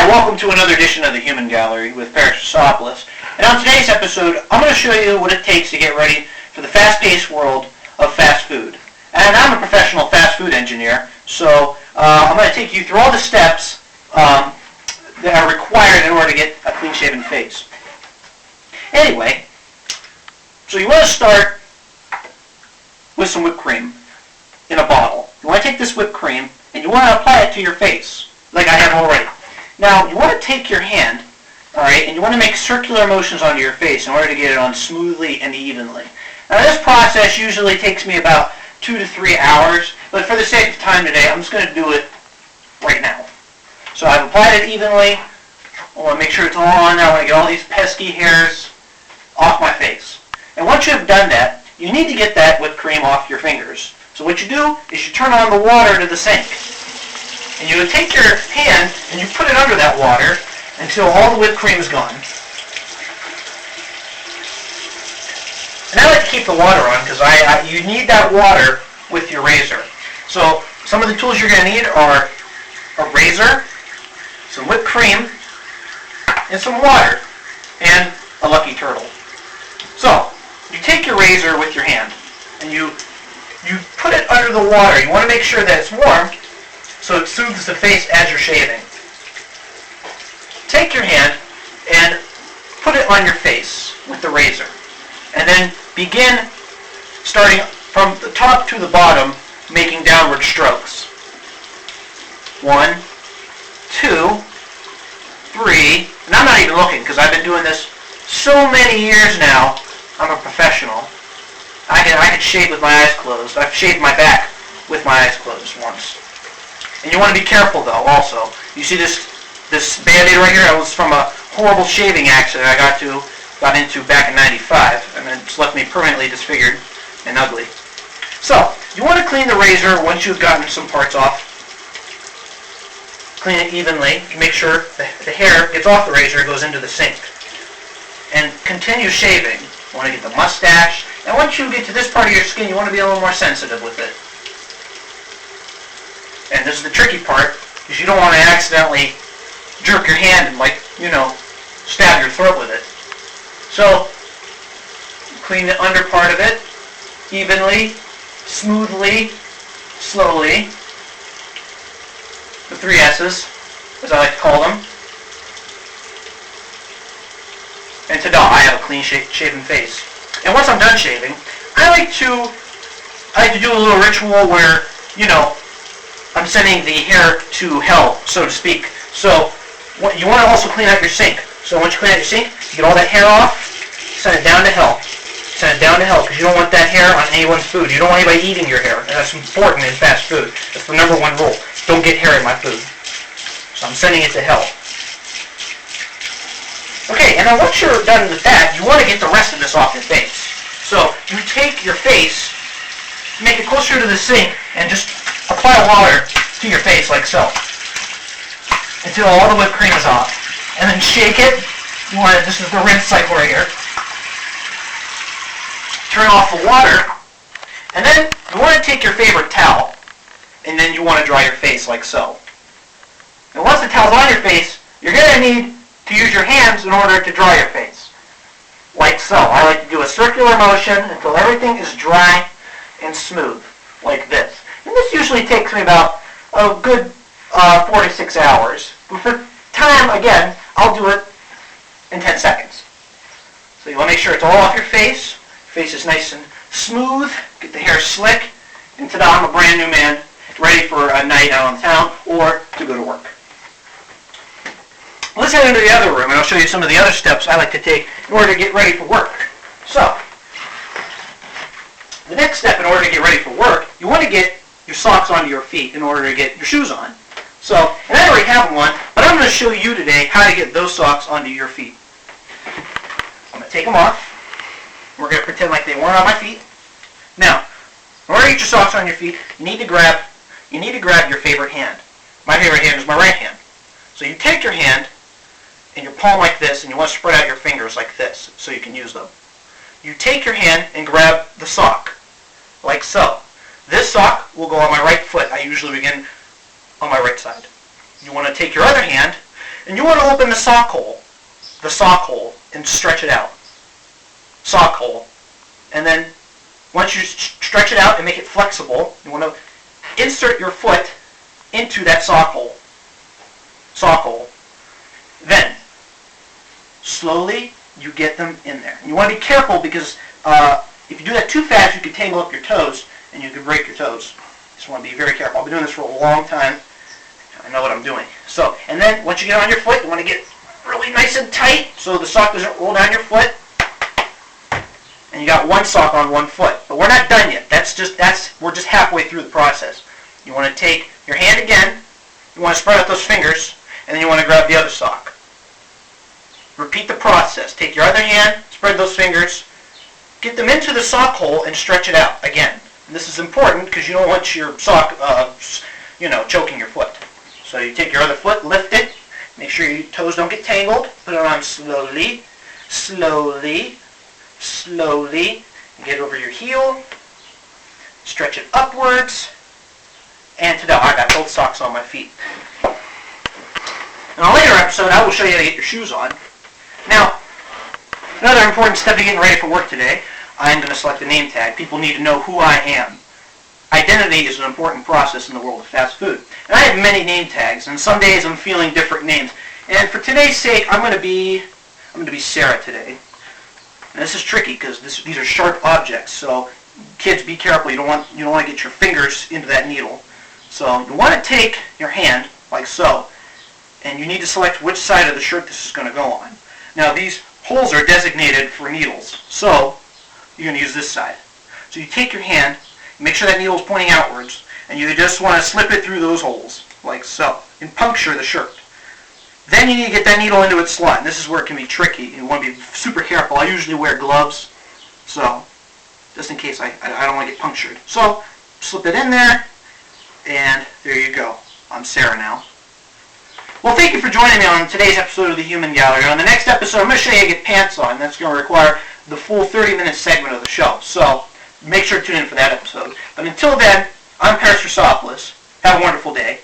Hi, welcome to another edition of the Human Gallery with Paris Chrisopoulos. And on today's episode, I'm going to show you what it takes to get ready for the fast-paced world of fast food. And I'm a professional fast food engineer, so I'm going to take you through all the steps that are required in order to get a clean-shaven face. Anyway, so you want to start with some whipped cream in a bottle. You want to take this whipped cream and you want to apply it to your face, like I have already. Now, you want to take your hand, alright, and you want to make circular motions onto your face in order to get it on smoothly and evenly. Now, this process usually takes me about 2 to 3 hours, but for the sake of time today, I'm just going to do it right now. So I've applied it evenly. I want to make sure it's all on there. I want to get all these pesky hairs off my face. And once you have done that, you need to get that whipped cream off your fingers. So what you do is you turn on the water to the sink. And you would take your hand and you put it under that water until all the whipped cream is gone. And I like to keep the water on because you need that water with your razor. So some of the tools you're going to need are a razor, some whipped cream, and some water, and a lucky turtle. So you take your razor with your hand and you put it under the water. You want to make sure that it's warm so it soothes the face as you're shaving. Take your hand and put it on your face with the razor. And then begin starting from the top to the bottom, making downward strokes. 1, 2, 3, and I'm not even looking because I've been doing this so many years now. I'm a professional. I can shave with my eyes closed. I've shaved my back with my eyes closed once. And you want to be careful though also. You see this Band-Aid right here? It was from a horrible shaving accident I got into back in '95, and it's left me permanently disfigured and ugly. So, you want to clean the razor once you've gotten some parts off. Clean it evenly. Make sure the hair gets off the razor, goes into the sink. And continue shaving. You want to get the mustache. And once you get to this part of your skin, you want to be a little more sensitive with it. And this is the tricky part, because you don't want to accidentally jerk your hand and stab your throat with it. So, clean the under part of it evenly, smoothly, slowly. The 3 S's, as I like to call them. And ta-da, I have a clean shaven face. And once I'm done shaving, I like to do a little ritual where, I'm sending the hair to hell, so to speak. So you want to also clean out your sink. So once you clean out your sink, you get all that hair off, send it down to hell. Send it down to hell because you don't want that hair on anyone's food. You don't want anybody eating your hair. And that's important in fast food. That's the #1 rule. Don't get hair in my food. So I'm sending it to hell. Okay, and then once you're done with that, you want to get the rest of this off your face. So you take your face, make it closer to the sink, and just apply water to your face like so until all the whipped cream is off. And then shake it. This is the rinse cycle right here. Turn off the water. And then you want to take your favorite towel and then you want to dry your face like so. And once the towel's on your face, you're going to need to use your hands in order to dry your face. Like so. I like to do a circular motion until everything is dry and smooth, like this. And this usually takes me about a good 4 to 6 hours. But for time, again, I'll do it in 10 seconds. So you want to make sure it's all off your face. Your face is nice and smooth. Get the hair slick. And ta-da, I'm a brand new man, ready for a night out on town or to go to work. Let's head into the other room and I'll show you some of the other steps I like to take in order to get ready for work. So, the next step in order to get ready for work, you want to get your socks onto your feet in order to get your shoes on. So, and I already have one, but I'm going to show you today how to get those socks onto your feet. I'm going to take them off. We're going to pretend like they weren't on my feet. Now, in order to get your socks on your feet, you need to grab your favorite hand. My favorite hand is my right hand. So you take your hand and your palm like this, and you want to spread out your fingers like this so you can use them. You take your hand and grab the sock, like so. This sock will go on my right foot. I usually begin on my right side. You want to take your other hand, And you want to open the sock hole, and stretch it out. Sock hole. And then once you stretch it out and make it flexible, you want to insert your foot into that sock hole. Then, slowly, you get them in there. And you want to be careful because if you do that too fast, you could tangle up your toes and you could break your toes. Just want to be very careful. I've been doing this for a long time. I know what I'm doing. So, and then once you get on your foot, you want to get really nice and tight so the sock doesn't roll down your foot. And you got one sock on one foot. But we're not done yet. We're just halfway through the process. You want to take your hand again, you want to spread out those fingers, and then you want to grab the other sock. Repeat the process. Take your other hand, spread those fingers, get them into the sock hole, and stretch it out again. And this is important because you don't want your sock, choking your foot. So you take your other foot, lift it, make sure your toes don't get tangled, put it on slowly, get over your heel, stretch it upwards, and ta-da, I got both socks on my feet. In a later episode, I will show you how to get your shoes on. Now, another important step in getting ready for work today, I'm going to select a name tag. People need to know who I am. Identity is an important process in the world of fast food. And I have many name tags, and some days I'm feeling different names. And for today's sake, I'm going to be Sarah today. And this is tricky because these are sharp objects, so kids, be careful. You don't want to get your fingers into that needle. So you want to take your hand like so, and you need to select which side of the shirt this is going to go on. Now these holes are designated for needles, so you're going to use this side. So you take your hand, make sure that needle is pointing outwards, and you just want to slip it through those holes, like so, and puncture the shirt. Then you need to get that needle into its slot, and this is where it can be tricky. You want to be super careful. I usually wear gloves, so just in case I don't want to get punctured. So slip it in there, and there you go. I'm Sarah now. Well, thank you for joining me on today's episode of the Human Gallery. On the next episode, I'm going to show you how to get pants on. That's going to require the full 30-minute segment of the show. So make sure to tune in for that episode. But until then, I'm Paris Chrisopoulos. Have a wonderful day.